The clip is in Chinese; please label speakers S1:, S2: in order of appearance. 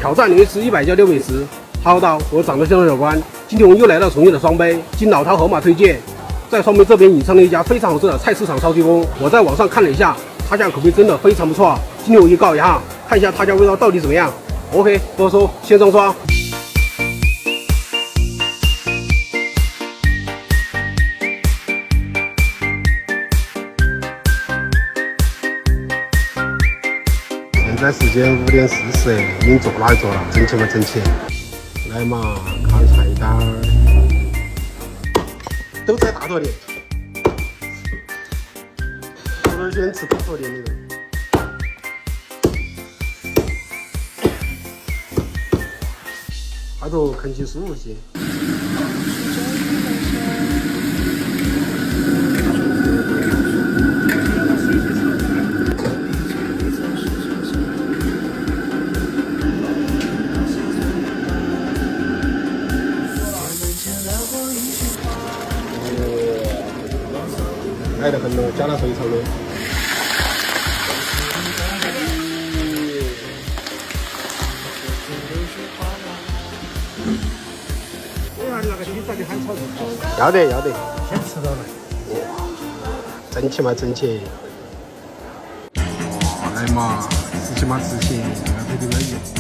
S1: 挑战连吃100家的美食。Hello， 大家好，我长得像小关。今天我们又来到重庆的双碑，经老饕河马推荐，在双碑这边隐藏了一家非常好吃的菜市场烧鸡公。我在网上看了一下，他家口碑真的非常不错。今天我预告一下，看一下他家味道到底怎么样。OK， 不多说，先上刷。现在时间5点40，已经做哪一桌了？挣钱嘛，挣钱。来嘛，看菜单，都在大坨店，我都喜欢吃大坨店的人。外头看起舒服些。爱得很咯，加了肥肠的。你那个披萨的很炒热。要得要得，先吃到了。哇，整齐嘛整齐。哇，来嘛，吃起嘛吃起，这个